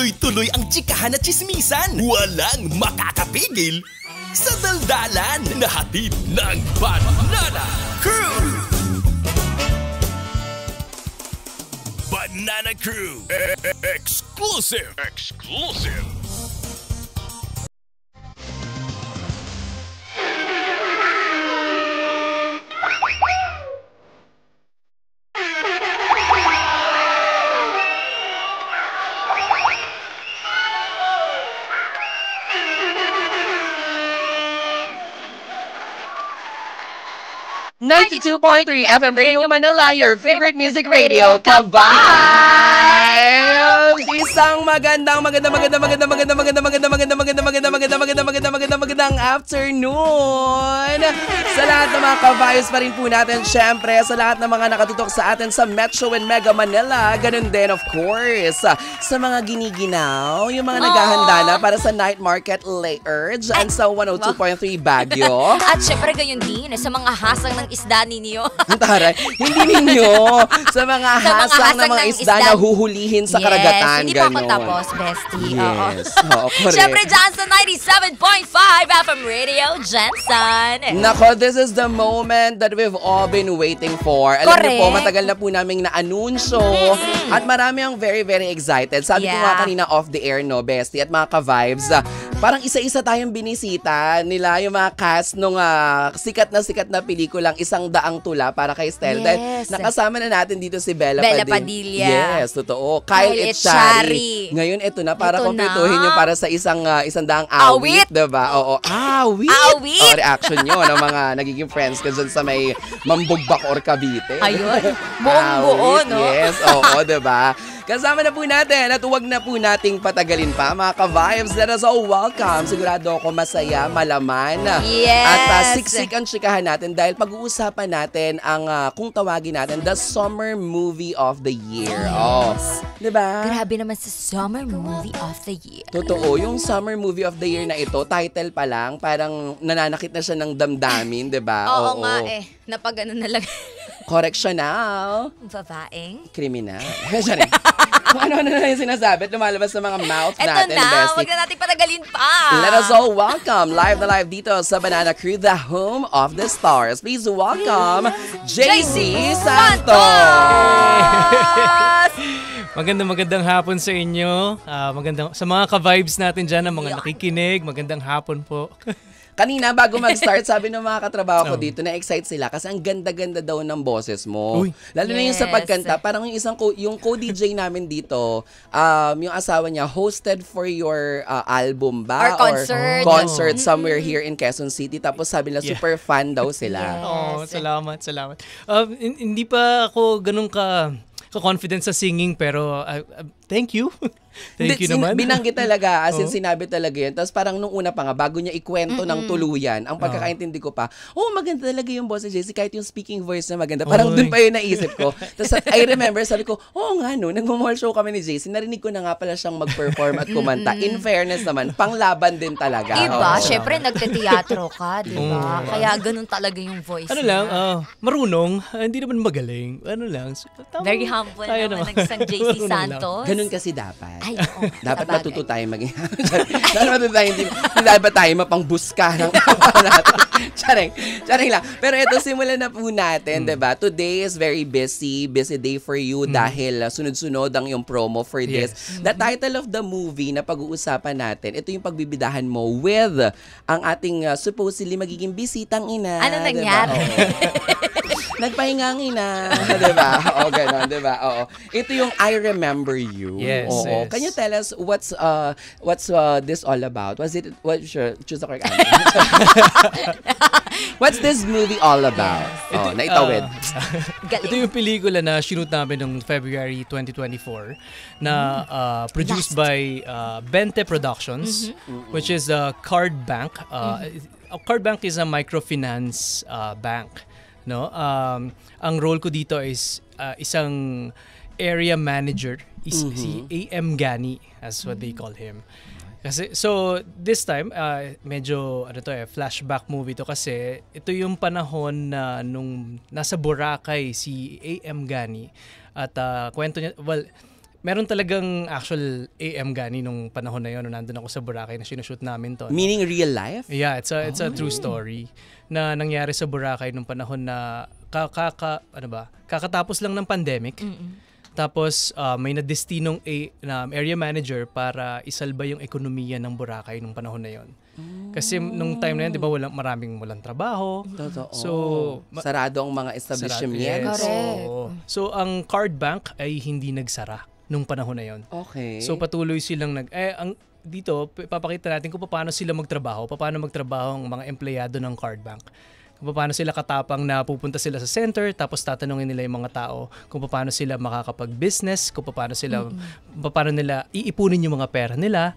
Tuloy-tuloy ang tsikahan at tsismisan. Walang makakapigil sa daldalan na hatid ng Banana Crew. Banana Crew. Exclusive. Exclusive. 92.3 FM Radio Manila, your favorite music radio. Kabay! Isang magandang afternoon sa lahat ng mga ka-vibes pa rin po natin. Syempre, sa lahat ng mga nakatutok sa atin sa Metro and Mega Manila. Ganun din, of course, sa mga giniginaw, yung mga naghahanda na para sa night market later dyan sa 102.3 Baguio. At syempre, gayon din sa mga hasang ng isda ninyo. Taray, hindi ninyo. Sa mga hasang ng mga isda na huhulihin sa karagatan. Hindi pa ako tapos, bestie. Yes. Oo, correct. Syempre dyan sa 97.5 FM Radio, Jensen. Nako, this is the moment that we've all been waiting for. Alam niyo po, matagal na po naming na-anunsyo. At marami ang very, very excited. Sabi ko nga kanina off the air, no, bestie, at mga ka-vibes, parang isa-isa tayong binisita nila yung mga cast nung sikat na pelikulang Isang Daang Tula para kay Stel. Dahil nakasama na natin dito si Bella Padilla. Yes, totoo. Kyle Echari. Ngayon, ito na, para kompletuhin nyo para sa isang daang awit. Diba? Oo. Awit! O, reaction nyo ng mga nagiging friends ko dyan sa may Mambugbak or Cavite. Ayun. Buong-buo, no? Yes, oo, diba? Kasama na po natin at huwag na po nating patagalin pa mga ka-vibes. Let us all welcome. Sigurado ako masaya, malaman. Yes. At siksik ang chikahan natin dahil pag-uusapan natin ang kung tawagin natin the Summer Movie of the Year. Oh, diba? Grabe naman sa Summer Movie of the Year. Totoo, yung Summer Movie of the Year na ito, title pa lang, parang nananakit na siya ng damdamin, diba? Oo nga eh. Napag ano na lang. Correctional. Babaeng. Kriminal. Kung ano na yung sinasabi at lumalabas sa mga mouth natin, bestie. bestie. Wag na natin patagalin pa. Let us all welcome, live na live dito sa Banana Crew, the home of the stars. Please welcome, JC Santos! Magandang hapon sa inyo. Sa mga ka-vibes natin dyan, mga nakikinig, magandang hapon po. Kanina, bago mag-start, sabi ng mga katrabaho ko dito, na-excite sila kasi ang ganda-ganda daw ng boses mo. Uy. Lalo na yung sa pagkanta. Parang yung co-DJ namin dito, yung asawa niya, hosted for your album ba? Or concert. Or concert somewhere here in Quezon City. Tapos sabi nila, super fan daw sila. Salamat. Hindi pa ako ganun ka-confident sa singing, pero thank you. Thank you naman. Binanggit talaga, as in sinabi talaga yun. Tapos parang nung una pa nga, bago niya ikwento ng tuluyan, ang pagkakaintindi ko pa, maganda talaga yung boss ni JC, kahit yung speaking voice na maganda. Parang dun pa yun naisip ko. Tapos I remember, sabi ko, nga no, nag-mall show kami ni JC, narinig ko na nga pala siyang mag-perform at kumanta. In fairness naman, panglaban din talaga. Iba, syempre nagte-teatro ka, di ba? Kaya ganun talaga yung voice. Marunong, hindi naman magaling. Very humble naman ng San JC Santos. Ganun kasi dapat. Ay, oo. Dapat matuto tayo maging... Dapat tayo mapangbuska ng natin. Charing lang. Pero ito, simulan na po natin, diba? Today is very busy day for you dahil sunod-sunod ang yung promo for this. The title of the movie na pag-uusapan natin, ito yung pagbibidahan mo with ang ating supposedly magiging bisitang ina. Ano nangyari? Nagpahinga ang ina. Diba? Oo, gano'n, diba? Oo. Ito yung I Remember You. Yes, Oo. yes. Can you tell us what's this all about? Choose the correct answer. What's this movie all about? Naitawid. Ito yung pelikula na shoot namin noong February 2024 na produced by Bente Productions, which is a card bank. A card bank is a microfinance bank. No, ang role ko dito is isang area manager, si AM Gani, as what they call him. Kasi so this time medyo flashback movie to kasi ito yung panahon na nung nasa Boracay si AM Gani at kwento niya, meron talagang actual AM Gani nung panahon na yun, nung nandun ako sa Boracay na sinushoot namin to. Meaning real life? Yeah, it's a true story na nangyari sa Boracay nung panahon na kakatapos lang ng pandemic. Tapos may na-destinong area manager para isalba yung ekonomiya ng Boracay nung panahon na yon. Kasi nung time na yun, di ba, maraming walang trabaho. Totoo. So, sarado ang mga establishments. So, ang card bank ay hindi nagsara nung panahon na yon. Okay. So, patuloy silang dito, papakita natin kung paano sila magtrabaho, paano magtrabaho ang mga empleyado ng card bank. Kung paano sila katapang na pupunta sila sa center, tapos tatanungin nila yung mga tao kung paano sila makakapag-business, kung paano nila iipunin yung mga pera nila.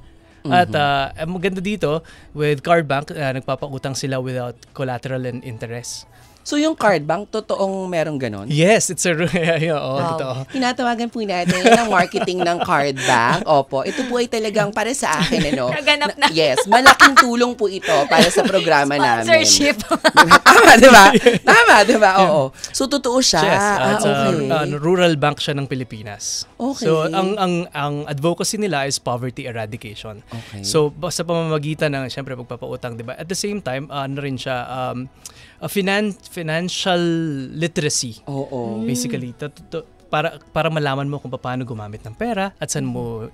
At ang maganda dito, with card bank, nagpapautang sila without collateral and interest. So yung card bank, totoong merong ganon? Yes, it's totoo. Tinatawagan po natin ang marketing ng card bank. Opo, ito po ay talagang para sa akin, ano? Naganap na. Yes, malaking tulong po ito para sa programa namin. Sponsorship. Tama, di ba? Oo. So totoo siya. Yes, Okay. rural bank siya ng Pilipinas. Okay. So ang advocacy nila is poverty eradication. Okay. So sa pamamagitan ng syempre pagpapautang, 'di ba? At the same time, ano rin siya financial literacy. Oo. Basically, para malaman mo kung paano gumamit ng pera at saan mo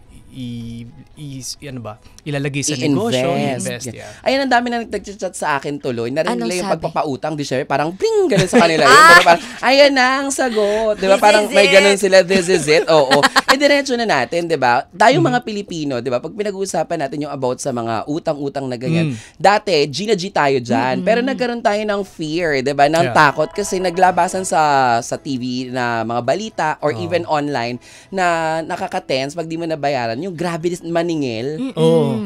ilalagay sa negosyo, invest. Yeah. Ayun, ang dami na nag-chat sa akin tuloy. Narinig nila yung sabi? pagpapautang, di siya, parang bling, ganun sa kanila. Pero parang, ayan na ang sagot. Di ba? Parang may ganun sila, this is it. Oo. Diretso na natin, di ba? Tayong mga Pilipino, di ba? Pag pinag-uusapan natin yung about sa mga utang-utang na ganyan. Dati, Gina G tayo dyan. Pero nagkaroon tayo ng fear, di ba? Ng takot kasi naglabasan sa TV na mga balita or even online na nakaka-tense pag di mo nabayaran. Yung grabe maningil.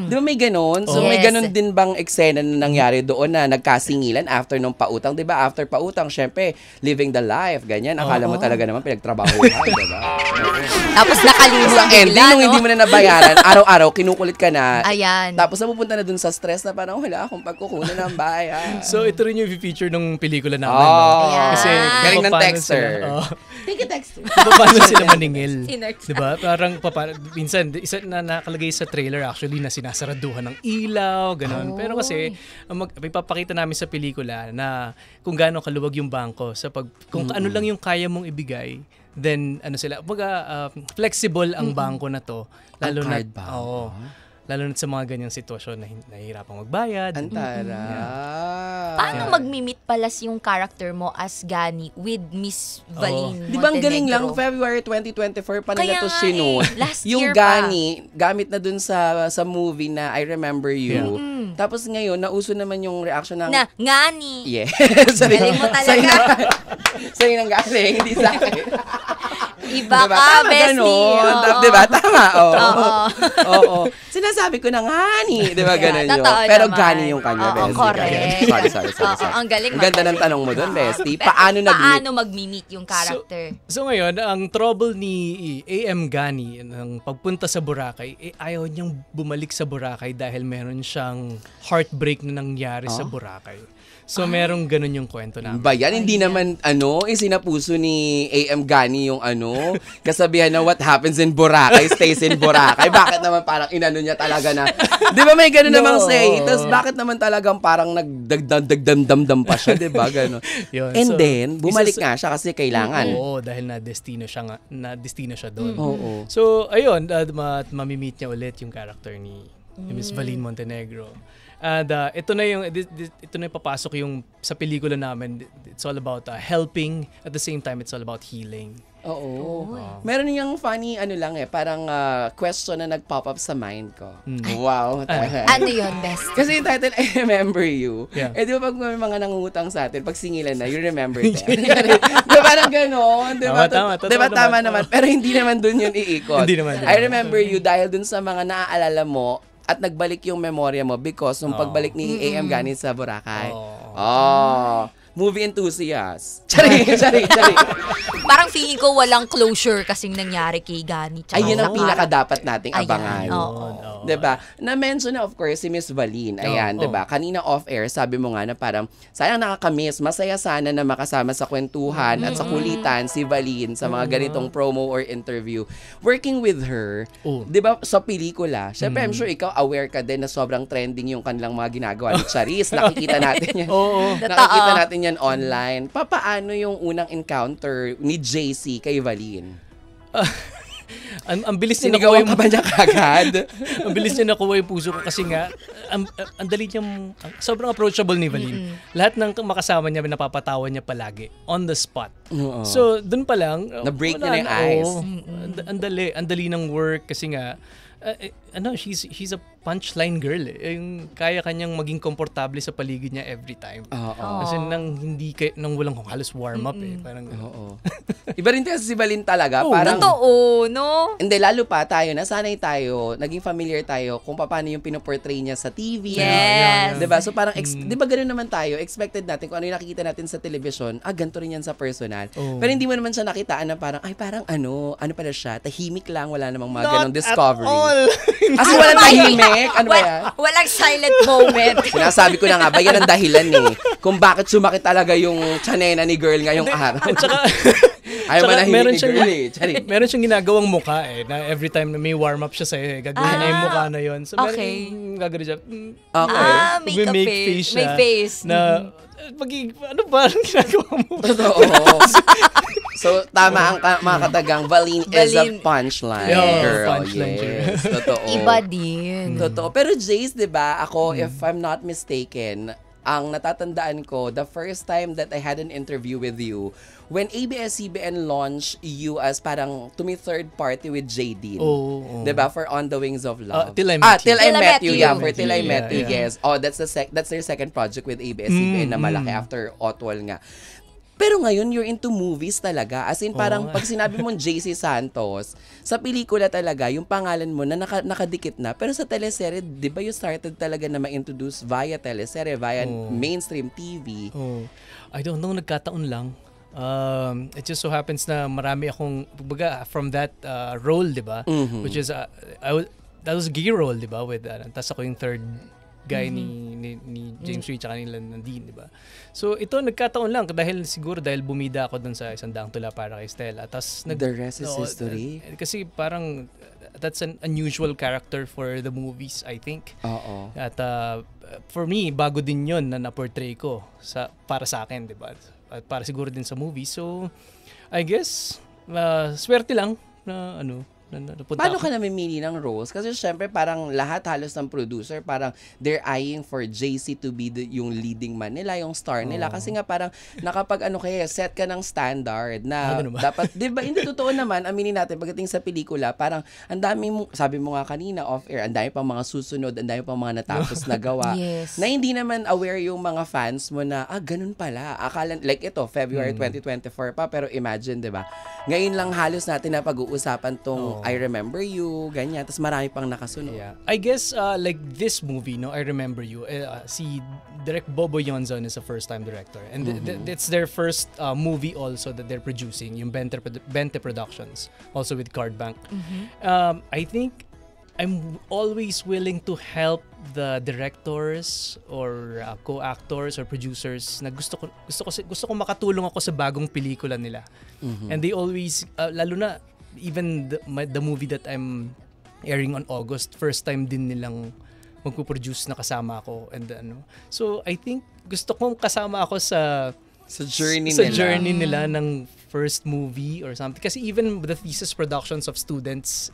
Di ba may ganon? So may ganon din bang eksena na nangyari doon na nagkasingilan after nung pautang? Di ba? After pautang, syempre, living the life. Ganyan. Akala mo talaga naman pinagtrabaho mo. Di ba? Tapos nakalimot Sa ending, nung hindi mo na nabayaran, araw-araw, kinukulit ka na. Ayan. Tapos napupunta na dun sa stress na parang wala akong pagkukunan ng bayan. So ito rin yung feature ng pelikula namin. Oh, Kasi galing ng paano texter. Take a texter. Paano sila maningil? Sinerch. Diba? Parang minsan, isa na nakalagay sa trailer actually na sinasaraduhan ng ilaw, ganun. Pero kasi, ipapakita namin sa pelikula na kung gaano kaluwag yung bangko kung ano lang yung kaya mong ibigay, then flexible ang bangko na to. Lalo na lalo na sa mga ganyang sitwasyon na nahihirapang magbayad. Antara. Paano mag-meet palas yung character mo as Gani with Miss Valine Montenegro? Di ba ang galing lang, February 2024 pa nila to sinun. Last yung year Gani, gamit na dun sa movie na I Remember You. Tapos ngayon, nauso naman yung reaction ng... Ngani! Yeah. Galing mo talaga. Sa'yo nang galing, hindi sa akin. Iba ka, bestie. Diba? Tama. Oo. Sinasabi ko na Ngani. Di ba ganun yun? Totoo Pero naman. Gani yung kanya, Oo, bestie. correct. Sorry. Ang galing. Ang ganda ng tanong mo doon, bestie. Pero Paano paano mag-meet yung character? So ngayon, ang trouble ni AM Gani ng pagpunta sa Boracay, ayaw niyang bumalik sa Boracay dahil meron siyang heartbreak na nangyari sa Boracay. So merong ganun yung kwento namin. Ba yan? Hindi naman, isinapuso ni AM Gani yung kasabihan na what happens in Boracay stays in Boracay. Bakit naman parang inano niya talaga na, di ba may ganun namang say? Tapos bakit naman talagang parang nagdagdam pa siya, di ba? Ganun. Yun, And so, then, bumalik nga siya kasi kailangan. Oo, dahil na-destino siya doon. Oo. So, ayun, mamimit niya ulit yung character ni Miss Valine Montenegro. And ito na yung papasok yung sa pelikula namin. It's all about helping, at the same time it's all about healing. Oo. Meron yung funny parang question na nag-pop up sa mind ko. Wow. Ano yun, best? Kasi yung title, I Remember You. Yeah. Di ba pag may mga nangungutang sa atin, pag singilan na, you remember them. Di ba parang gano'n? Di ba? Di ba tama naman? Pero hindi naman dun yun iikot. Hindi naman. I Remember You dahil dun sa mga naaalala mo at nagbalik yung memorya mo because nung pagbalik ni AM Gani sa Boracay. Movie enthusiast. Chari. Parang feeling ko walang closure kasing nangyari kay Gani. Ayun ang pinaka-dapat nating Ayan, abangan. oo. Diba? Na-mention na of course si Miss Valin. Ayan, diba? Kanina off-air, sabi mo nga na parang, sayang nakakamiss, masaya sana na makasama sa kwentuhan at sa kulitan si Valin sa mga ganitong promo or interview. Working with her, diba, sa pelikula, syempre I'm sure ikaw aware ka din na sobrang trending yung kanilang mga ginagawa ni Charis. Nakikita natin yan. Nakikita natin yan online. Papaano yung unang encounter ni JC kay Valin? Ang bilis niya Sinigawan nakuha ka ba niya kagad? ang bilis niya nakuha yung puso ko kasi nga ang dali niyang sobrang approachable ni Valin. Lahat ng makasama niya napapatawa niya palagi on the spot. So doon pa lang Na-break niya na yung ice. Ang dali ng work kasi nga she's a punchline girl yung kaya kanyang maging komportable sa paligid niya every time. Kasi nang walang halos warm up parang Iba rin kasi si Valin talaga. Parang, totoo, no? hindi, lalo pa tayo, nasanay tayo, naging familiar tayo kung paano yung pinoportray niya sa TV. Yes. Diba? So parang, diba ganun naman tayo, expected natin kung ano yung nakikita natin sa television, ganito rin yan sa personal. Pero hindi mo naman siya nakitaan na parang, parang ano pala siya, tahimik lang, wala namang mga ganong discovery. As walang tahimik? Ano ba yan? Walang silent moment. Sinasabi ko na nga, ba yan ang dahilan kung bakit sumakit talaga yung tsanena ni girl ngayong araw. Ayaw manahimik ni girl meron siyang ginagawang mukha na every time na may warm up siya sa'yo gagawin niya yung mukha na yun. So meron gagawin siya. Make face siya. May face. Na, ano ba ang ginagawa mo? Totoo. So, tama ang mga katagang, Valin is a punchline girl. Yes. Totoo. Iba din. Totoo. Pero Jace, di ba, ako, if I'm not mistaken, ang natatandaan ko, the first time that I had an interview with you, when ABS-CBN launched you as parang to me third party with JD. Diba? For On the Wings of Love. Till I Met You. Till I Met You. Yeah, for Till I Met You, yes. That's their second project with ABS-CBN na malaki after Otwal nga. Pero ngayon, you're into movies talaga. As in, parang pag sinabi mong JC Santos, sa pelikula talaga, yung pangalan mo na nakadikit na. Pero sa teleserye, di ba you started talaga na ma-introduce via teleserye, via mainstream TV? I don't know, nagkataon lang. It just so happens na marami akong, from that role, di ba? Which is, that was a gay role, di ba? Tas ako yung third guy ni James Reid tsaka nila Nadine, di ba? So ito nagkataon lang dahil bumida ako dun sa Isang Daang Tula para kay Stella. The rest is history. Kasi parang that's an unusual character for the movies, I think. At for me, bago din yun na na-portray ko para sa akin, di ba? At para siguro din sa movie. So I guess swerte lang na paano ka namimili ng roles? Kasi syempre parang lahat halos ng producer parang they're eyeing for JC to be yung leading man nila, yung star nila. Kasi nga parang nakapag set ka ng standard na dapat, di ba, hindi totoo naman, aminin natin, pagdating sa pelikula, parang ang dami mo, sabi mo nga kanina off-air, ang dami pang mga susunod, ang dami pang mga natapos na gawa. Na hindi naman aware yung mga fans mo na, ganun pala. Akala, like ito, February 2024 pa, pero imagine, di ba? Ngayon lang halos natin na pag-uusapan tong I Remember You, ganyan. Tapos marami pang nakasunod. I guess, like this movie, I Remember You, si Direk Bobo Yonzon is a first-time director. And it's their first movie also that they're producing, yung Bente Productions, also with Card Bank. I think I'm always willing to help the directors or co-actors or producers na gusto ko makatulong ako sa bagong pelikula nila. And they always, lalo na, even the movie that I'm airing on August, first time din nilang magpo-produce na kasama ako and so I think gusto kong kasama ako sa journey nila ng first movie or something, kasi even the thesis productions of students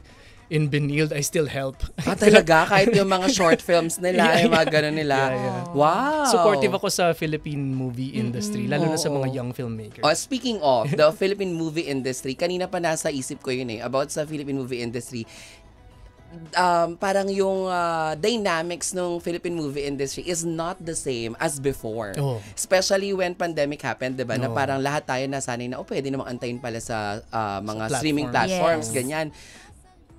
in Benilde, I still help. Talaga? Kahit yung mga short films nila, yung mga gano'n nila. Wow! Supportive ako sa Philippine movie industry, lalo na sa mga young filmmakers. Speaking of the Philippine movie industry, kanina pa nasa isip ko yun about sa Philippine movie industry. Parang yung dynamics ng Philippine movie industry is not the same as before. Especially when pandemic happened, diba? Na parang lahat tayo nasanay na, pwede namang antayin pala sa mga streaming platforms, ganyan.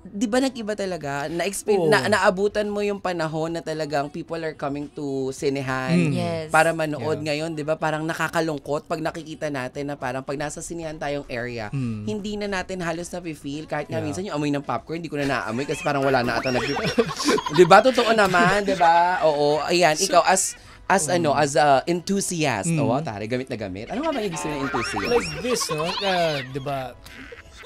di ba nag-iba talaga? Naabutan mo yung panahon na talagang people are coming to sinehan Yes. para manood. Ngayon, di ba? Parang nakakalungkot pag nakikita natin na parang pag nasa sinehan tayong area, hindi na natin halos na-feel. Kahit nga minsan yung amoy ng popcorn, hindi ko na naamoy kasi parang wala na ata di ba? Totoo naman, di ba? Oo, ayan. Ikaw, as a enthusiast. Tari, gamit na gamit. Ano nga ba ibig sabihin ng enthusiast? Like this, no? 'Di ba?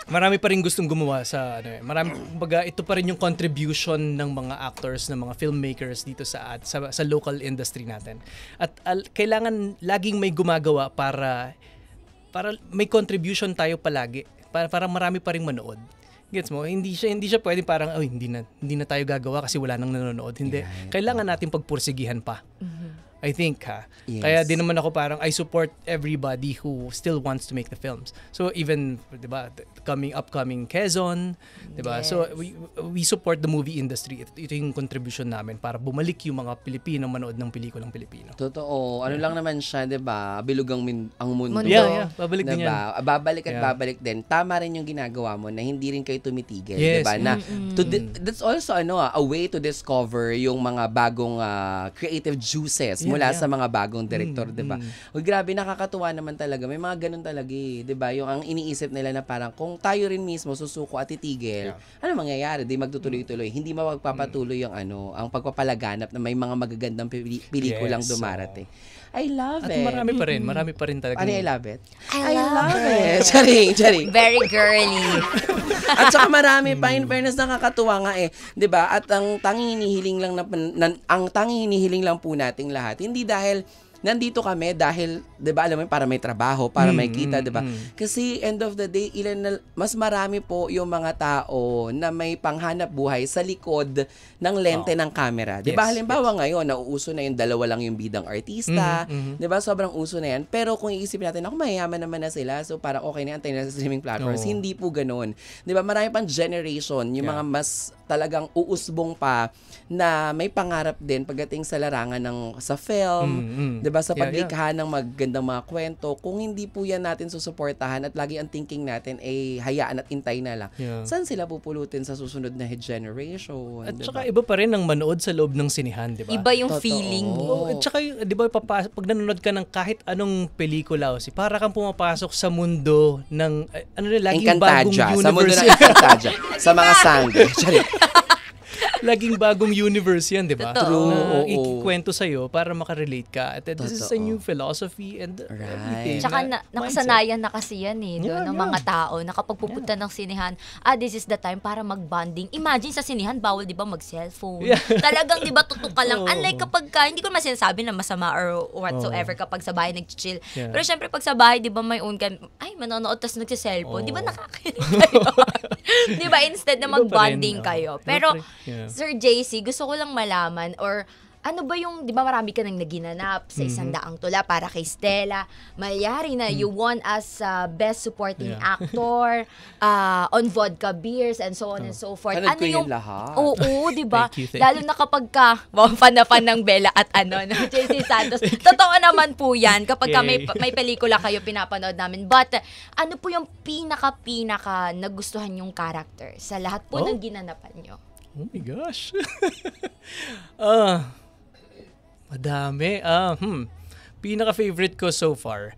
Marami pa rin gustong gumawa sa kumbaga ito pa rin yung contribution ng mga actors, ng mga filmmakers dito sa local industry natin. At kailangan laging may gumagawa para may contribution tayo palagi. Para marami pa ring manood. Gets mo? Hindi siya pwedeng parang hindi na tayo gagawa kasi wala nang nanonood. Hindi. Kailangan natin pagpursigihan pa. I think Yes. Kaya din naman ako parang I support everybody who still wants to make the films. So even 'di ba, upcoming Quezon, 'di ba? Yes. So we support the movie industry. Ito yung contribution namin para bumalik yung mga Pilipino manood ng pelikulang Pilipino. Totoo. Ano lang naman siya, 'di ba? Bilog ang mundo. Yeah, babalik din yan. Diba? Babalik at babalik din. Tama rin yung ginagawa mo na hindi rin kayo tumitigil, Yes. 'di ba? Na that's also a way to discover yung mga bagong creative juices mula sa mga bagong director, 'di ba? Uy, grabe, nakakatuwa naman talaga. May mga ganun talaga, 'di ba? Yung ang iniisip nila na parang kung tayo rin mismo susuko at titigil, ano mangyayari? Di magtutuloy-tuloy. Hindi mapagpapatuloy yung ang pagpapalaganap na may mga magagandang pelikulang dumarating. I love it. At marami pa rin talaga. Ano, I love it? I love it. Charing. Very girly. At saka marami pa, in fairness, nakakatuwa nga 'di ba? At ang tanging hinihiling lang po nating lahat, hindi dahil nandito kami dahil, 'di ba, alam mo, para may trabaho, para may kita, 'di ba? Kasi end of the day, mas marami po yung mga tao na may panghanap buhay sa likod ng lente ng camera. 'Di ba? Halimbawa ngayon, nauuso na yung dalawa lang yung bidang artista, 'di ba? Sobrang uso na yan. Pero kung iisipin natin, mayayaman naman na sila, so parang okay na yan, tayo na sa streaming platforms. Hindi po ganoon. 'Di ba? Marami pang generation, yung mga mas talagang uusbong pa na may pangarap din pagdating sa larangan sa film, 'di ba, sa paglikha ng magandang mga kwento. Kung hindi po yan natin susuportahan at lagi ang thinking natin hayaan at intay na lang. Saan sila pupulutin sa susunod na generation? At saka iba pa rin ang manood sa loob ng sinihan, 'di ba? Iba yung feeling. At saka 'di ba, pag nanonood ka ng kahit anong pelikula, para kang pumapasok sa mundo ng laging bagong universe. Sa mundo ng Encantadia. Sa mga sangre. Laging bagong universe yan, di ba? Totoo. Na ikikwento sa'yo para makarelate ka. At this is a new philosophy and everything. Tsaka nakasanayan na kasi yan doon ng mga tao na kapag pupunta ng sinihan, this is the time para mag-bonding. Imagine sa sinihan, bawal di ba mag-cellphone. Talagang di ba tutok ka lang. Unlike kapag hindi ko naman sinasabi na masama or whatsoever kapag sa bahay nag-chill. Pero syempre pag sa bahay, di ba may own ka, manonood tas nagsi-cellphone. Di ba nakakakinig kayo? Di ba instead na mag-bonding kayo. Pero Sir JC, gusto ko lang malaman or ano ba yung, di ba marami ka nang naginanap sa 100 tula para kay Stella. Mayari na you won as Best Supporting Actor on Vodka Beers and so on and so forth. Ano yung lahat? Oo, di ba? Thank you. Lalo na kapag fan ng Bella at JC Santos. Totoo naman po yan kapag may pelikula kayo pinapanood namin. But ano po yung pinaka nagustuhan yung character sa lahat po ng ginanapan nyo? Oh my gosh. Madami. Pinaka-favorite ko so far.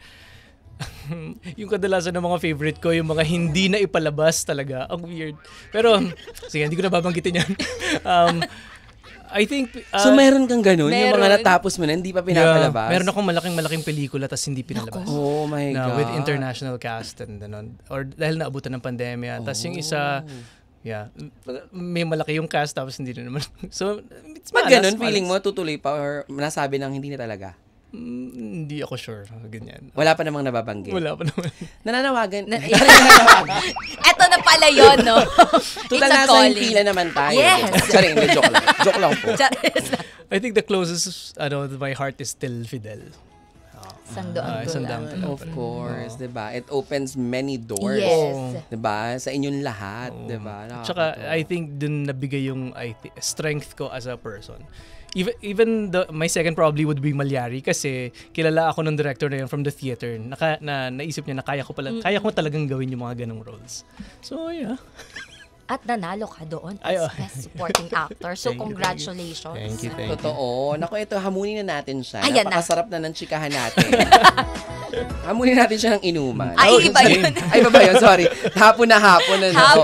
Yung kadalasan ng mga favorite ko, yung mga hindi na ipalabas talaga. Ang weird. Pero, sige, hindi ko na babanggitin yan. I think... so, meron kang ganun? Yung mga natapos mo na, hindi pa pinapalabas? Meron akong malaking pelikula tas hindi pinalabas. Oh my God. With international cast and or dahil naabutan ng pandemya. Tas yung isa... may malaki yung cast tapos hindi na naman. So, it's malas. Ganun, feeling mo tutuloy pa or nasabi nang hindi na talaga? Hindi ako sure. Ganyan. Wala pa namang nababanggit? Wala pa naman. Nananawagan. Eto na pala yun, no? Total nasa yung pila naman tayo. Yes. Sorry, joke lang. Joke lang po. I think the closest to my heart is still Fidel. Sandoang Tula. Of course, 'di ba? It opens many doors. Yes. 'Di ba? Sa inyong lahat, 'di ba? Tsaka I think dun nabigay yung strength ko as a person. Even my second probably would be Malyari kasi kilala ako ng director na yun from the theater. Naisip niya na kaya ko talagang gawin yung mga ganong roles. So, yeah. At nanalo ka doon Ay, as Best Supporting Actor. So, Thank you. congratulations. Thank you. Totoo. Naku, ito, hamunin na natin siya. Ayan na. Napakasarap na ng chikahan natin. Hamunin natin siya ng inuman. Ay, iba yun. Ay, iba ba yun? Sorry. Hapon na. Hapon?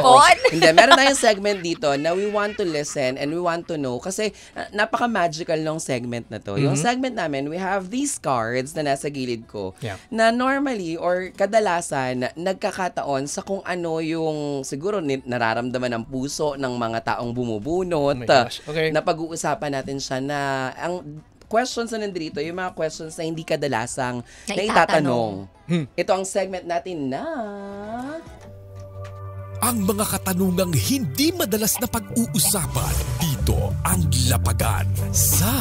Oo. Hindi, meron tayong segment dito na we want to listen and we want to know kasi napaka-magical ng segment na to. Yung segment namin, we have these cards na nasa gilid ko na normally or kadalasan nagkakataon sa kung ano yung siguro nararamdaman ng puso ng mga taong bumubunot. Okay. Na pag-uusapan natin siya na ang questions na nandito, yung mga questions na hindi kadalasang na itatanong. Ito ang segment natin na... Ang mga katanungang hindi madalas na pag-uusapan dito ang lapagan sa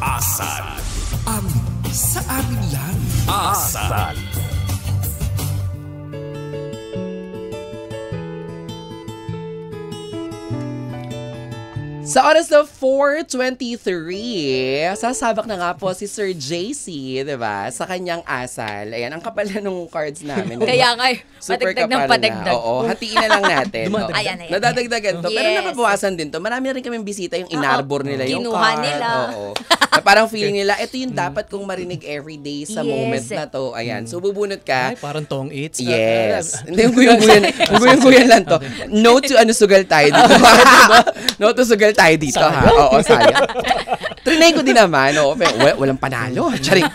Asal. Ang sa amin lang Asal. Sa oras na 4:23, sasabak na nga po si Sir JC, di ba? Sa kanyang asal. Ayan, ang kapal na nung cards namin. Diba? Kaya nga, Super patagdag ng kapal patagdag. na. Oo, hatiin na lang natin. no? Ayan. Nadadagdagan to. Pero Yes. napabawasan din to. Marami rin kaming bisita yung inarbor nila yung Kinuha card. nila. Oo. Na parang feeling nila, ito yung dapat kong marinig everyday sa Yes. moment na to. Ayan, so bubunot ka. Ay, parang tong eats. Yes. Hindi, yung guyan lang to. No to sugal tayo dito. No to sugal tayo dito, ha? Oo, sayang. Trinay ko din naman, no? Pero walang panalo. Charing.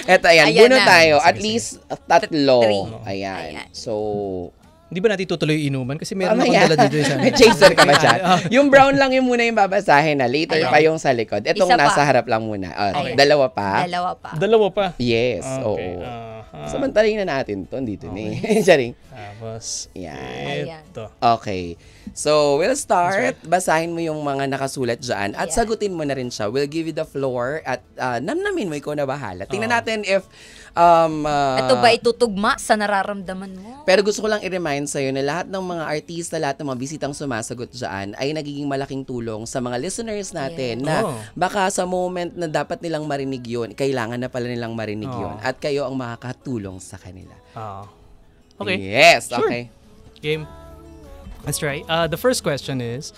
Eto, ayan. Ayan Bunot na. tayo. At least, tatlo. Three. Ayan. So, Hindi ba natin tutuloy inuman? Kasi meron Mamaya. akong dala dito. May chaser ka ba dyan? Yung brown lang yung muna yung babasahin na. Later pa yung sa likod. Itong Isa pa. nasa harap lang muna. Ayan. Dalawa pa? Dalawa pa. Dalawa pa. Yes. Okay. Oo. Samantalin na natin to. Dito na eh. Charing. Tapos, Ayan. ito. Okay. So, we'll start. Basahin mo yung mga nakasulat dyan at Yeah. sagutin mo na rin siya. We'll give you the floor at namnamin mo, ikaw na bahala. Tingnan natin if... Ito ba itutugma sa nararamdaman mo? Pero gusto ko lang i-remind sa'yo na lahat ng mga artista, lahat ng mga bisitang sumasagot dyan ay nagiging malaking tulong sa mga listeners natin na baka sa moment na dapat nilang marinig yun, kailangan na pala nilang marinig yun. At kayo ang makakatulong sa kanila. Okay. Yes, Sure. okay. Game. Let's try. The first question is,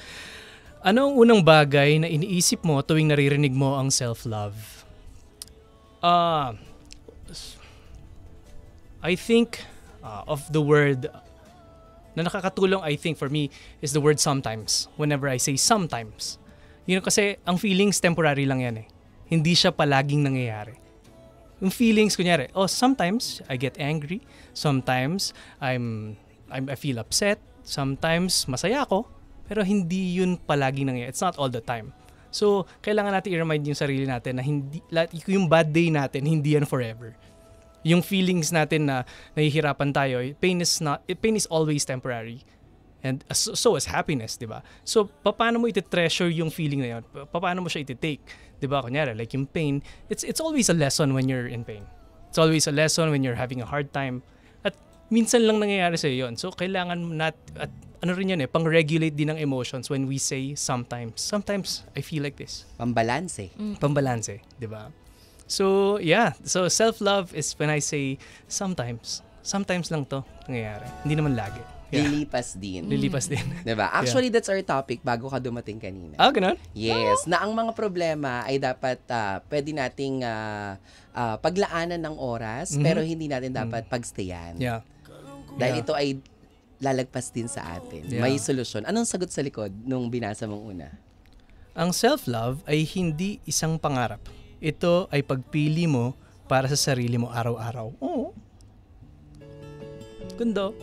ano ang unang bagay na iniisip mo tuwing naririnig mo ang self-love? I think of the word na nakakatulong, I think for me, is the word sometimes. Whenever I say sometimes. You know, kasi ang feelings temporary lang yan eh. Hindi siya palaging nangyayari. Yung feelings, kunyari, sometimes I get angry. Sometimes I feel upset. Sometimes masaya ako. Pero hindi yun palaging nangyayari. It's not all the time. So, kailangan natin i-remind yung sarili natin na yung bad day natin, hindi yan forever. Yung feelings natin na nahihirapan tayo, pain is always temporary. And so is happiness, di ba? So, paano mo iti-treasure yung feeling na yun? Paano mo siya iti-take? Di ba? Kunyari, like yung pain, it's always a lesson when you're in pain. It's always a lesson when you're having a hard time. At minsan lang nangyayari sa'yo yun. So, kailangan at ano rin yun pang-regulate din ng emotions when we say sometimes. Sometimes, I feel like this. Pambalanse. Pambalanse, di ba? So, yeah. So, self-love is when I say sometimes. Sometimes lang to nangyayari. Hindi naman lagi. Yeah. Lilipas din. Lilipas din. Diba? Actually, that's our topic bago ka dumating kanina. Ganun? Yes. Na ang mga problema ay dapat pwede nating paglaanan ng oras pero hindi natin dapat pagstayan. Yeah. Dahil ito ay lalagpas din sa atin. Yeah. May solusyon. Anong sagot sa likod nung binasa mong una? Ang self-love ay hindi isang pangarap. Ito ay pagpili mo para sa sarili mo araw-araw. Oo. Gundo.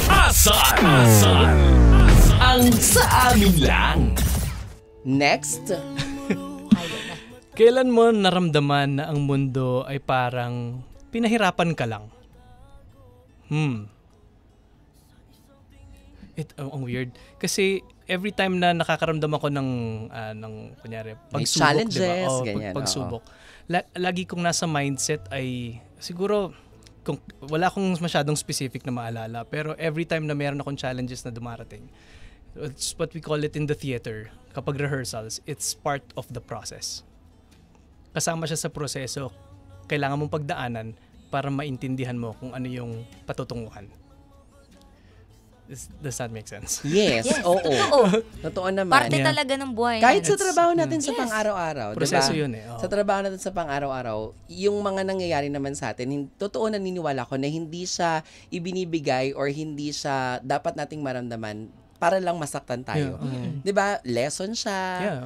Asal. Ang sa amin lang. Next. Kailan mo naramdaman na ang mundo ay parang pinahirapan ka lang? Ang weird. Kasi every time na nakakaramdam ako ng kunyari, pagsubok, challenges, diba? ganyan. Pagsubok. Lagi kong nasa mindset ay, siguro, kung wala akong masyadong specific na maalala, pero every time na meron akong challenges na dumarating, it's what we call it in the theater, kapag rehearsals, it's part of the process. Kasama siya sa proseso, kailangan mong pagdaanan para maintindihan mo kung ano yung patutunguhan. Does that make sense? Yes, oo. Totoo naman. Parte talaga ng buhay. Kahit sa trabaho natin sa pang-araw-araw, Proseso diba? yun eh. Sa trabaho natin sa pang-araw-araw, yung mga nangyayari naman sa atin, totoo naniniwala ko na hindi siya ibinibigay or hindi siya dapat nating maramdaman para lang masaktan tayo. 'Di ba? Lesson siya.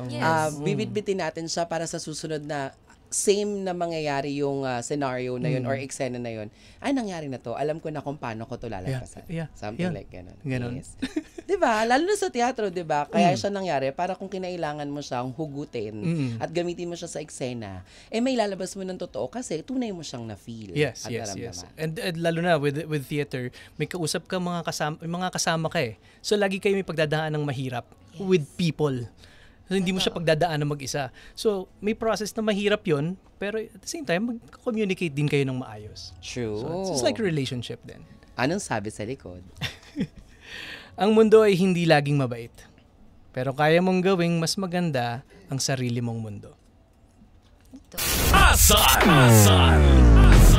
Bibitbitin natin siya para sa susunod na same na mangyayari yung scenario na yun or eksena na yun. Ay, nangyari na to. Alam ko na kung paano ko to lalagpasan. Something like ganun. Yes. Diba? Lalo na sa teatro, diba? Kaya siya nangyari para kung kinailangan mo siyang hugutin at gamitin mo siya sa eksena, may lalabas mo ng totoo kasi tunay mo siyang na-feel. Yes. And lalo na with theater, may kausap ka mga kasama ka eh. So lagi kayo may pagdadaan ng mahirap with people. So, hindi mo siya pagdadaan ng mag-isa. So, may process na mahirap yon, pero at the same time, mag-communicate din kayo ng maayos. True. So, it's like a relationship din. Anong sabi sa likod? Ang mundo ay hindi laging mabait. Pero kaya mong gawing mas maganda ang sarili mong mundo. Asal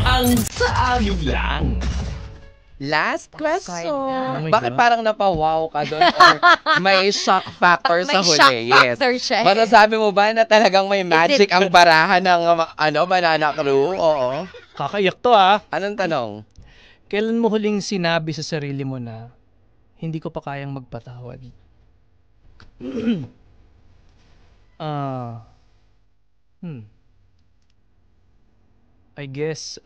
ang sa amin lang. Last question. Bakit parang napawaw ka doon or may shock factor sa huli? May shock factor siya. Masasabi mo ba na talagang may magic ang barahan ng Banana Crew? Oo. Kakaiyak to ah. Anong tanong? Kailan mo huling sinabi sa sarili mo na hindi ko pa kayang magpatawad? I guess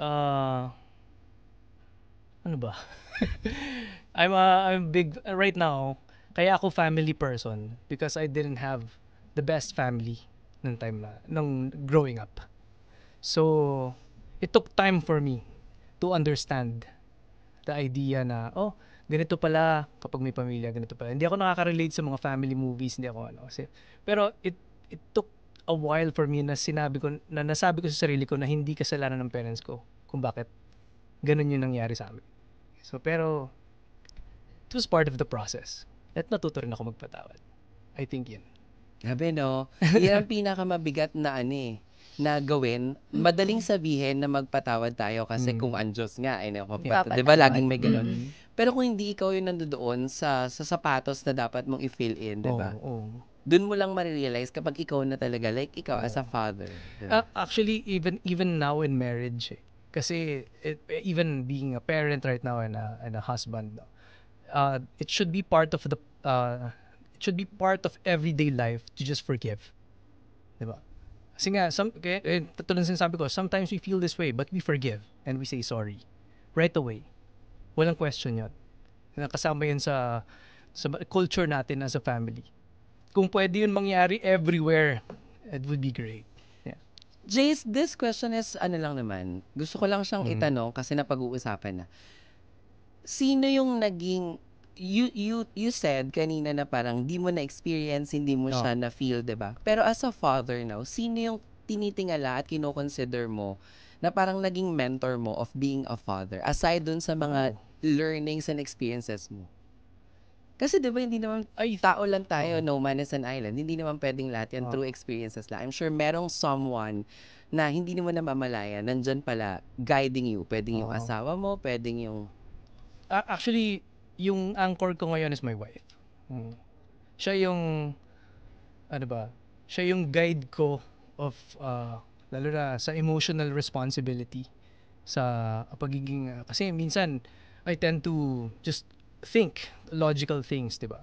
ano ba? I'm big right now. Kaya ako family person because I didn't have the best family nung growing up. So it took time for me to understand the idea na ganito pala kapag may pamilya, ganito pala. Hindi ako nakaka-relate sa mga family movies, hindi ako kasi pero it took a while for me na nasabi ko sa sarili ko na hindi kasalanan ng parents ko kung bakit ganun yung nangyari sa amin. So, pero, it was part of the process. At natuto rin ako magpatawad. I think yun. Grabe, no? Yan ang pinakamabigat na na gawin. Madaling sabihin na magpatawad tayo kasi kung ang Diyos nga, di ba laging may ganun? Pero kung hindi ikaw yung nandoon sa sapatos na dapat mong i-fill in, di ba? Doon mo lang marirealize kapag ikaw na talaga, like ikaw as a father. Diba? Actually, even now in marriage, kasi even being a parent right now and a husband, it should be part of everyday life to just forgive. Diba? Kasi nga, tulad ng sinasabi ko, sometimes we feel this way, but we forgive and we say sorry right away. Walang question yun. Kasama yun sa culture natin as a family. Kung pwede yun mangyari everywhere, it would be great. Jace, this question is lang naman. Gusto ko lang siyang itanong kasi napag-uusapan na. Sino yung naging you said kanina na parang di mo na experience, hindi mo siya na feel, 'di ba? Pero as a father now, sino yung tinitingala at kino-consider mo na parang naging mentor mo of being a father aside dun sa mga learnings and experiences mo? Kasi diba hindi naman tao lang tayo, no man is an island. Hindi naman pwedeng lahat yan through experiences lang. I'm sure merong someone na hindi mo na mamalayan, nandyan pala guiding you. Pwedeng yung asawa mo, pwedeng yung... Actually, yung anchor ko ngayon is my wife. Siya yung, siya yung guide ko of, lalo na sa emotional responsibility. Sa pagiging, kasi minsan, I tend to just think logical things, diba?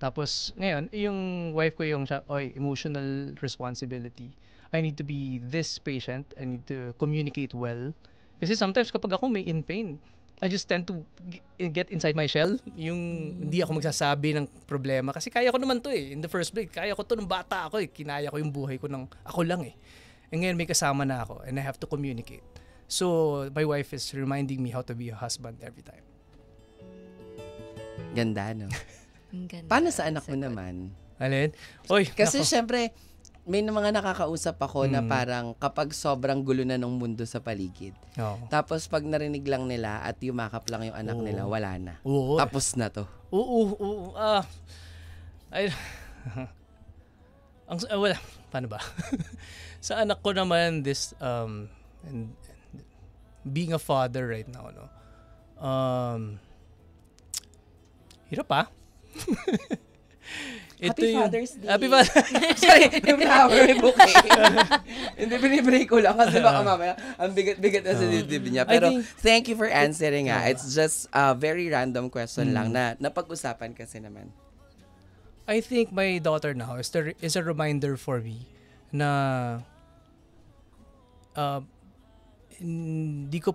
Tapos ngayon, yung wife ko yung emotional responsibility. I need to be this patient. I need to communicate well. Kasi sometimes kapag ako may in pain, I just tend to get inside my shell. Yung hindi ako magsasabi ng problema. Kasi kaya ko naman to in the first place. Kaya ko to nung bata ako Kinaya ko yung buhay ko ng ako lang And ngayon may kasama na ako and I have to communicate. So my wife is reminding me how to be a husband every time. Ganda, no? Ganda. Paano sa anak mo naman? Alin? Kasi syempre, may mga nakakausap ako na parang kapag sobrang gulo na ng mundo sa paligid. Tapos pag narinig lang nila at yumakap lang yung anak nila, wala na. Tapos na to. Wala. Paano ba? Sa anak ko naman, and being a father right now, Hirap pa. Happy Father's Day. Happy Father's Day. Sorry, yung flower, may bouquet. Hindi, binibreak ko lang kasi baka mamaya ang bigat-bigat na sa dibdib niya. Pero thank you for answering nga. It's just a very random question lang na napag-usapan kasi naman. I think my daughter now is a reminder for me na hindi ko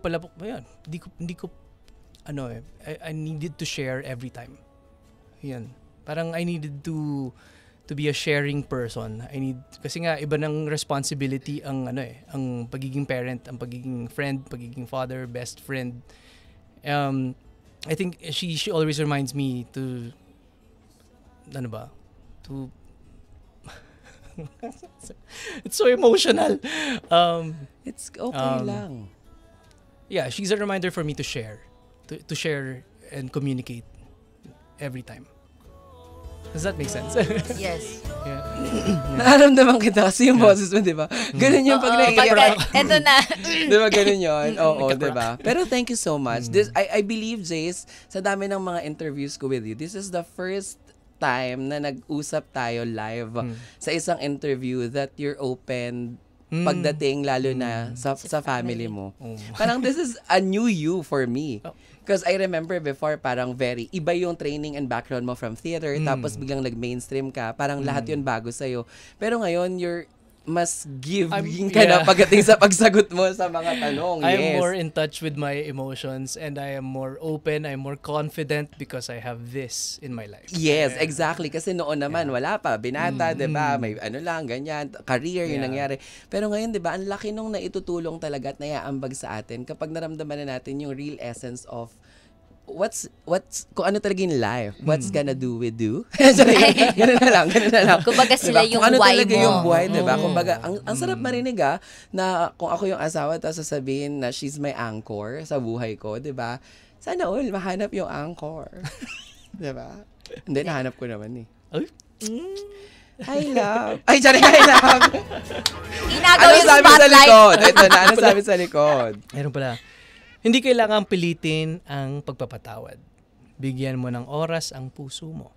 I needed to share every time. Yan. Parang I needed to be a sharing person. Kasi nga iba ng responsibility ang ang pagiging parent, ang pagiging friend, pagiging father, best friend. I think she always reminds me to it's so emotional. It's okay lang. Yeah, she's a reminder for me to share. To share and communicate every time. Does that make sense? Yes. Yeah. Nararamdaman kita kasi yung boses mo, di ba? Ganun yung pag naiiyak. Ito na. Di ba ganun yun? Oo, di ba? Pero thank you so much. I believe, Jace, sa dami ng mga interviews ko with you, this is the first time na nag-usap tayo live sa isang interview that you're open pagdating lalo na sa family mo. Parang this is a new you for me. Because I remember before parang very iba yung training and background mo from theater tapos biglang nag-mainstream ka. Parang lahat yun bago sa'yo. Pero ngayon, you're mas giving ka na pagdating sa pagsagot mo sa mga tanong. I am more in touch with my emotions and I am more open, I'm more confident because I have this in my life. Yes, exactly. Kasi noon naman, wala pa. Binata, diba? May ganyan, career, yung nangyari. Pero ngayon, diba, ang laki nung naitutulong talaga at naiaambag sa atin kapag naramdaman na natin yung real essence of what's kung ano talaga yung life, what's gonna do we do. Ganun na lang. Kumbaga sila diba? Yung kung ano why talaga mo. yung buhay, diba? Kumbaga, ang sarap marinig na kung ako yung asawa, tapos sasabihin na she's my anchor sa buhay ko, diba? Sana all, mahanap yung anchor. Diba? Hindi, nahanap ko naman eh. I love. Ay, sorry, I love. Inagaw yung sabi spotlight. sa likod? Ito na, ano sabi sa likod? Meron pala. Hindi kailangang pilitin ang pagpapatawad. Bigyan mo ng oras ang puso mo.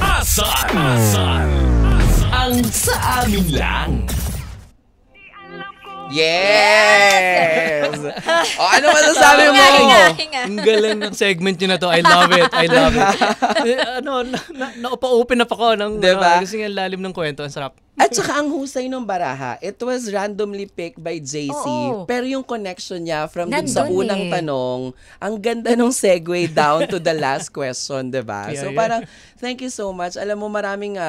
Asal ang sa amin lang. Yes! O, ano masasabi mo? Ang galing ng segment nyo na to. I love it. Naupa-open up ako ng diba? Kasi nga lalim ng kwento. Ang sarap. At saka ang husay ng baraha, it was randomly picked by JC. Pero yung connection niya from dun sa unang tanong, ang ganda nung segue down to the last question, diba? So parang, thank you so much. Alam mo, maraming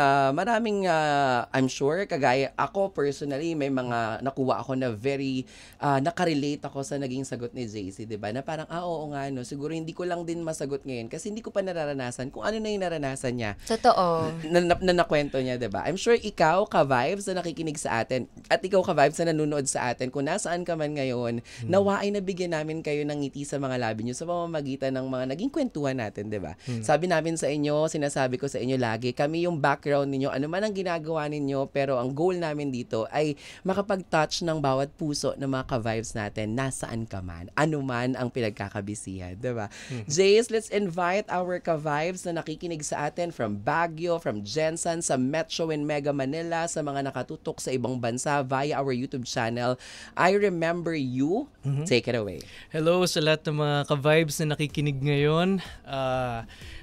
I'm sure, kagaya ako personally, may mga nakuha ako na very, nakarelate ako sa naging sagot ni JC, diba? Na parang, oo nga, no, siguro hindi ko lang din masagot ngayon kasi hindi ko pa nararanasan kung ano na yung naranasan niya. Totoo. Na nakwento niya, diba? I'm sure ikaw, ka-vibes na nakikinig sa atin, at ikaw ka-vibes na nanonood sa atin, kung nasaan ka man ngayon, nawa ay nabigyan namin kayo ng ngiti sa mga labi nyo sa pamamagitan ng mga naging kwentuhan natin, diba? Sabi namin sa inyo, sinasabi ko sa inyo lagi, kami yung background ninyo, ano man ang ginagawa ninyo, pero ang goal namin dito ay makapag-touch ng bawat puso ng mga ka-vibes natin, nasaan ka man, ano man ang pinagkakabisihan, diba? Jace, let's invite our ka-vibes na nakikinig sa atin from Baguio, from Jensen, sa Metro and Mega Manila, sa mga nakatutok sa ibang bansa via our YouTube channel. I Remember You. Take it away. Hello sa lahat ng mga ka-vibes na nakikinig ngayon.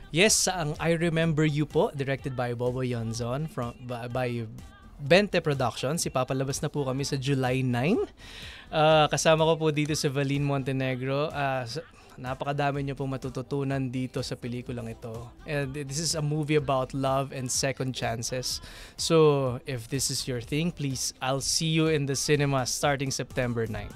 Yes, ang I Remember You po, directed by Bobo Yonzon by Bente Productions. Ipapalabas na po kami sa July 9. Kasama ko po dito si Valine Montenegro. Napakadami niyo pong matututunan dito sa pelikulang ito. And this is a movie about love and second chances. So, if this is your thing, please, I'll see you in the cinema starting September 9.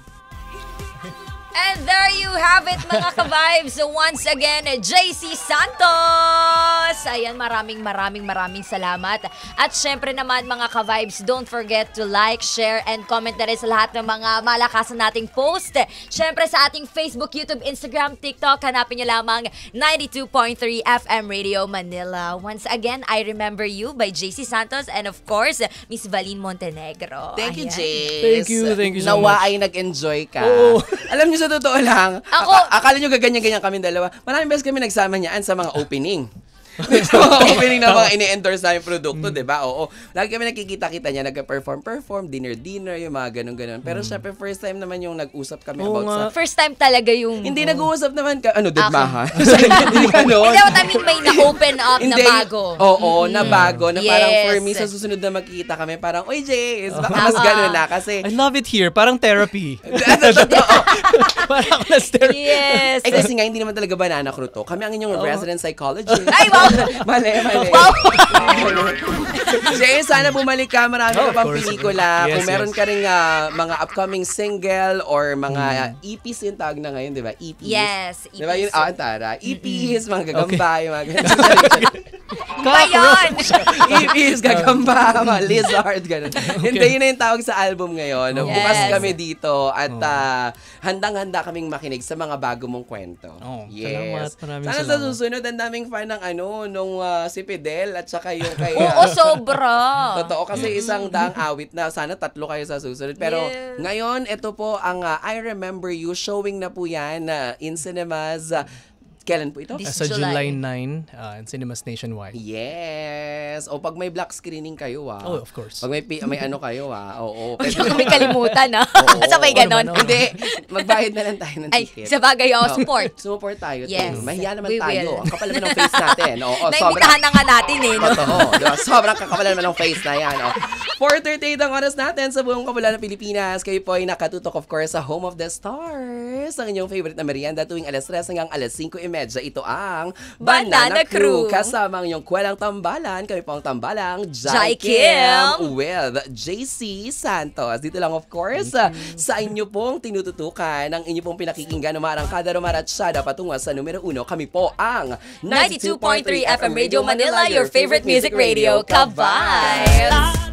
And there you have it, mga ka-vibes. So once again, JC Santos. Ayan, maraming salamat. At syempre naman, mga ka-vibes, don't forget to like, share, and comment na rin sa lahat ng mga malakasan nating post. Syempre sa ating Facebook, YouTube, Instagram, TikTok, hanapin nyo lamang 92.3 FM Radio Manila. Once again, I Remember You by JC Santos and of course, Miss Valine Montenegro. Thank you, Ayan. Jace. Thank you so Nawa much. ay nag-enjoy ka. Oo. Alam niyo sa totoo lang, Ako- akala nyo gaganyan-ganyan kami dalawa. Maraming beses kami nagsama niyaan sa mga opening. Sa mga opening na mga ini-endorse namin produkto, di ba? Oo. Lagi kami nakikita-kita niya, nagka-perform, dinner, yung mga ganun-ganun. Pero syempre, first time naman yung nag-usap kami about sa... First time talaga yung... Hindi nag-uusap naman ka, deadmahan? Hindi ganun. Hindi, I mean, may na-open up na bago. Oo, na bago. Na parang Yes. for me, sa susunod na magkikita kami, parang, oy, Jace, baka mas ganun na. Kasi, I love it here. Parang therapy. totoo. Parang therapy. Yes. Kasi nga, hindi naman talaga banana crew to. Kami ang inyong resident psychologist. Ay, wow. Mali. Wow. Jay, sana bumalik ka. Marami ka Of pang course. pelikula. Yes, Kung meron yes. ka rin mga upcoming single or mga EPs yung tawag na ngayon, di ba? EPs. Yes, Di ba yun? EPs. Tara. EPs, mga gagamba, yung mga ganun. Ba yun? EPs, gagamba, mga lizard, ganun. Hindi, yun na yung tawag sa album ngayon. Yes. Bukas kami dito at handang-handa kaming makinig sa mga bago mong kwento. Salamat. Maraming Sana sa salamat. susunod, ang daming fan ng nung si Fidel at saka yung kay... Oo, sobra. Totoo, kasi isang daang awit na sana 3 kayo sa susunod. Pero Yes. ngayon, ito po ang I Remember You. Showing na po yan in cinemas. Kailan po ito? This Sa July. July 9 in cinemas nationwide. Yes. O pag may black screening kayo, Oh, of course. Pag may ano kayo, Oo. Huwag niyo kami kalimutan, ha? Oo. Sabay ganon. Ano naman, Hindi. Magbayad na lang tayo ng Ay, ticket. sa bagay, support. Support tayo. Yes, too. Mahiya naman we tayo. will. Ang kapal naman ng face natin. Oo, Naimbitahan na nga natin, eh, no? Totoo. Diba? Sobrang kakapalan naman ng face na yan. 4:38 ang oras natin sa buong kabulan ng Pilipinas. Kayo po ay nakatutok, of course, sa Home of the Stars. Ang inyong favorite na merienda tuwing alas 3 hanggang alas 5:30. Ito ang Banana Crew. Kasama ang inyong kwelang tambalan. Kami po ang tambalang Jai Jai Kim. with JC Santos. Dito lang, of course, sa inyo pong tinututukan, ang inyo pong pinakikinggan ng Marangkada Rumaratsada patungo sa numero 1. Kami po ang 92.3 FM Radio Manila, your favorite music radio. Ka-vibes!